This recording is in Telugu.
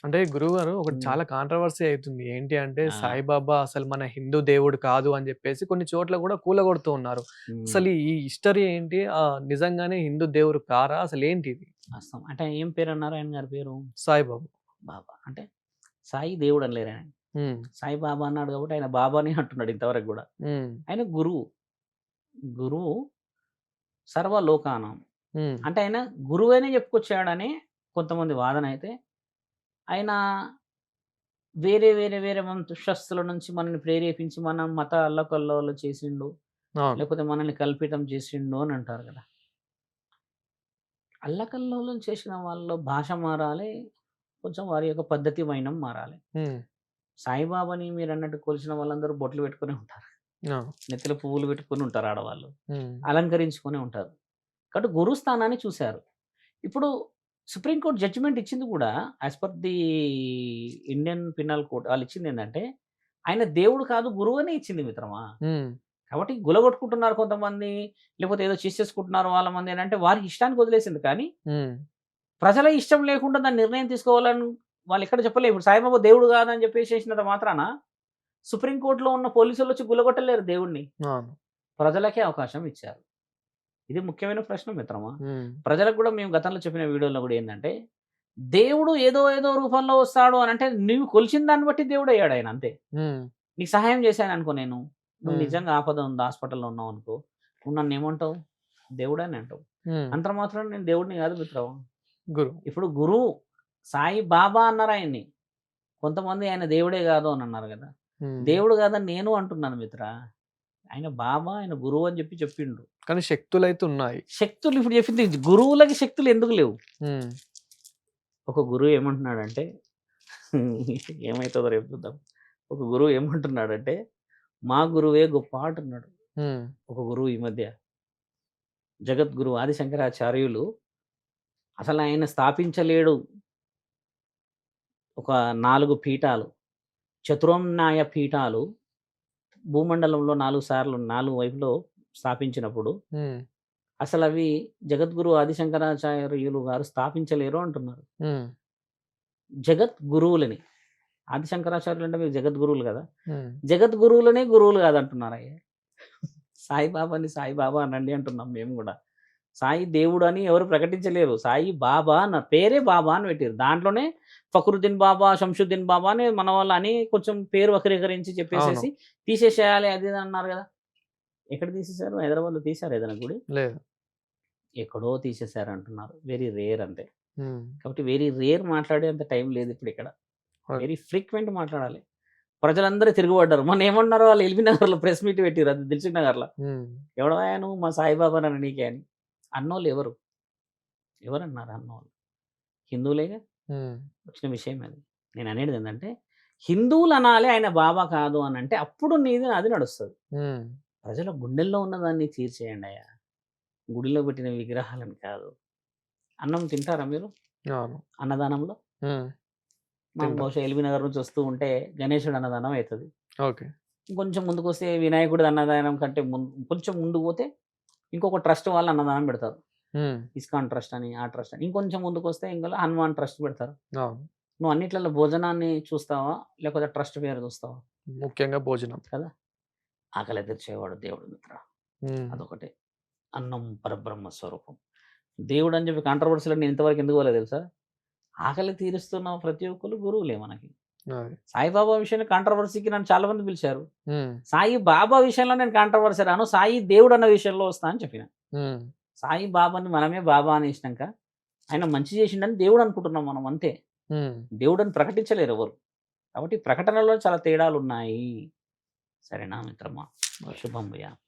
అంటే గురువుగారు ఒకటి హ్మ్. చాలా కాంట్రోవర్సీ అయితుంది. ఏంటి అంటే ఆ! సాయిబాబా అసలు మన హిందూ దేవుడు కాదు అని జెప్పేసి కొన్ని చోట్ల గూడా కూలగొడుతూ ఉన్నారు. హ్మ్. అసలు ఈ హిస్టరీ ఏంటి? నిజంగానే హిందూ దేవుడు కారా? అసలేంటిది? వాస్తవం. అంటే ఏం పేరన్నారు ఆయన గారి పేరు? సాయిబాబా. బాబా. అంటే సాయి దేవుడు అనలేరాయన. హ్మ్. సాయి బాబా అన్నాడు కాబట్టి ఆయన బాబానే అంటున్నాడు ఇంతవరకు గూడా. హ్మ్. ఆయన గురువు. గురువు సర్వలోకానం. హ్మ్. అంటే ఆయన గురువనే చెప్పుకొచ్చాడని కొంతమంది వాదన అయితే, ఆయన వేరే వంశస్థుల నుంచి మనల్ని ప్రేరేపించి మనం మత అల్లకల్లోలం చేసిండు. అవును. లేకపోతే మనల్ని కల్పితం చేసిండు అని అంటారు గదా! అల్లకల్లోలం చేసిన వాళ్ళలో భాష మారాలి. కొంచెం వారి యొక్క పద్ధతి వైనం మారాలి. హ్మ్. సాయిబాబాని మీరన్నట్టు కొలిచిన వాళ్ళందరూ బొట్లు పెట్టుకునే ఉంటారు. ఆ! నెత్తిలో పువ్వులు పెట్టుకొని ఉంటారు ఆడవాళ్ళు. హ్మ్. అలంకరించుకొనే ఉంటారు. కాబట్టి గురు స్థానాన్ని చూసారు. ఇప్పుడు సుప్రీం కోర్ట్ జడ్జిమెంట్ ఇచ్చింది గూడా as per the Indian penal code ఆళ్ళిచ్చిందేందంటే, ఆయన దేవుడు కాదు గురువనే ఇచ్చింది మిత్రమా. హ్మ్. కాబట్టి గులగొట్టుకుంటున్నారు కొంతమంది, లేకపోతే ఏదో చేసేసుకుంటున్నారు వాళ్ళ మంది అనంటే వారి ఇష్టానికి వదిలేసింది కానీ, హ్మ్. ప్రజల ఇష్టం లేకుండా దాన్ని నిర్ణయం తీసుకోవాలని వాళ్ళెక్కడ చెప్పలే. ఇప్పుడు సాయిబాబా దేవుడు కాదని చెప్పేసేసినంత మాత్రాన సుప్రీం కోర్ట్‌లో ఉన్న పోలీసోళ్ళొచ్చి గులగొట్టలేరు దేవుడిని. అవును. ప్రజలకే అవకాశం ఇచ్చారు. ఇది ముఖ్యమైన ప్రశ్న మిత్రమా. హ్మ్. ప్రజలకు గూడా మేము గతంలో చెప్పిన వీడియోలో గూడా ఏందంటే, దేవుడు ఏదో రూపంలో వస్తాడు అనంటే, నీవు కొలిచిన దాన్ని బట్టి దేవుడయ్యాడాయన అంతే. హ్మ్. నీకు సహాయం చేశాననుకో నేను, నువ్వు హ్మ్. నిజంగా ఆపద ఉంది హాస్పిటల్‌లో ఉన్నావనుకో, నువ్వు నన్నేమంటావు? దేవుడనే అంటావు. హ్మ్. అంత మాత్రాన నేను దేవుడిని గాదు మిత్రమా. గురువు. ఇప్పుడు గురువు, సాయి బాబా అన్నారాయన్ని. కొంతమంది ఆయన దేవుడే గాదు అనన్నారు గదా! హ్మ్. దేవుడు గాదని నేను అంటున్నాను మిత్రా. ఆయన బాబా, ఆయన గురువు అని చెప్పిండు. కానీ శక్తులైతే ఉన్నాయి. శక్తులు ఇప్పుడు చెప్పింది గురువులకి శక్తులు ఎందుకు లేవు? హ్మ్. ఒక గురువు ఏమంటున్నాడంటే ఏమైతదో రేపు చూద్దాం. ఒక గురువు ఏమంటున్నాడంటే, "మా గురువే గొప్ప" అంటున్నాడు. హ్మ్. ఒక గురువు ఈ మధ్య. జగద్గురు ఆది శంకరాచార్యులు అసలాయన స్థాపించలేడు ఒక 4 పీఠాలు. చతురమ్నాయ పీఠాలు భూమండలంలో 4 సార్లు 4 వైపులో స్థాపించినప్పుడు, హ్మ్. అసలవి జగద్గురు ఆది శంకరాచార్యులు గారు స్థాపించలేరు అంటున్నారు. హ్మ్. జగద్గురువులని. ఆది శంకరాచార్యులంటే మీరు జగద్గురువులు గదా! హ్మ్. జగద్గురువులనే గురువులు గాదంటున్నారయ్యా. సాయిబాబాని సాయిబాబా అనండి అంటున్నాం మేము గూడా. సాయి దేవుడని ఎవరు ప్రకటించలేరు. సాయి బాబా అన్నారు. పేరే బాబా అని పెట్టిర్రు. దాంట్లోనే ఫక్రుద్దీన్ బాబా, శంషుద్దీన్ బాబా అని మన వాళ్ళని కొంచెం పేరు వక్రీకరించి అవును. చెప్పేసేసి తీసేసేయాలి అది ఇది అన్నారు గదా! ఎక్కడ తీసేసారు? హైదరాబాద్‌లో తీశారా ఏదైనా గుడి? లేదు. ఎక్కడో తీసేసారంటున్నారు. వెరీ రేర్ అంతే. హ్మ్. కాబట్టి వెరీ రేర్ మాట్లాడేంత టైం లేదిప్పుడిక్కడ. ఓకే. వెరీ ఫ్రీక్వెంట్ మాట్లాడాలి. ప్రజలందరూ తిరుగుబడ్డారు. మొన్నేమన్నారు వాళ్ళు ఎల్బీ నగర్‌లో ప్రెస్ మీట్ పెట్టిర్రు. అది దిల్సుఖ్ నగర్‌ల. హ్మ్. ఎవడవయ్యా నువ్వు మా సాయిబాబానని నీకే అని. అన్నోళ్ళు ఎవరు? ఎవరన్నారు అన్నోళ్ళు? హిందువులేగా హ్మ్. వచ్చిన విషయం అది. నేననేటిదేందంటే, హిందువులనాలి ఆయన బాబా కాదు అనంటే అప్పుడు నీది నాది నడుస్తది. హ్మ్. ప్రజల గుండెల్లో ఉన్నదాన్ని తీర్చేయండయ్యా. గుడిలో పెట్టిన విగ్రహాలను కాదు. అన్నం తింటారా మీరు? అవును. అన్నదానంలో? హ్మ్. మనం తింటాం. బహుశా ఎల్బీ నగర్ నుంచి వస్తూ ఉంటే గణేశుడి అన్నదానం అయితది. ఓకే. ఇంకొంచెం ముందుకొస్తే వినాయకుడిది అన్నదానం కంటే కొంచెం ముందుకు పోతే ఇంకొక ట్రస్ట్ వాళ్ళు అన్నదానం పెడతారు. హ్మ్. ఇస్కాన్ ట్రస్ట్ అని, ఆ ట్రస్ట్ అని. ఇంకొంచెం ముందుకొస్తే ఇందులో హనుమాన్ ట్రస్ట్ పెడతారు. అవును. నువ్వు అన్నిట్లలో భోజనాన్ని చూస్తావా? లేకపోతే ట్రస్ట్ పేరు చూస్తావా? ముఖ్యంగా భోజనం. కదా! ఆకలి తీర్చేవాడు దేవుడు మిత్ర. హ్మ్. అదొకటి. అన్నం పరబ్రహ్మ స్వరూపం. దేవుడని చెప్పి కాంట్రోవర్సీ‌లో నేను ఇంతవరకు ఎందుకు పోలేదు తెలుసా? ఆకలి తీరుస్తున్న ప్రతి ఒక్కళ్ళు గురువులే మనకి. అది. సాయిబాబా విషయంలో కాంట్రోవర్సీకి నన్ను చాలా మంది పిలిచారు. హ్మ్. సాయి బాబా విషయంలో నేను కాంట్రోవర్సీ రాను. సాయి దేవుడన్న విషయంలో వస్తా అని చెప్పిన. హ్మ్. సాయి బాబాని మనమే బాబా అనేసినంక ఆయన మంచి చేసిండని దేవుడు అనుకుంటున్నాం మనం అంతే. హ్మ్. దేవుడని ప్రకటించలేరు ఎవరు. కాబట్టి ప్రకటనలో చాలా తేడాలున్నాయి. సరేనా మిత్రమా? మరి శుభం భూయాత్.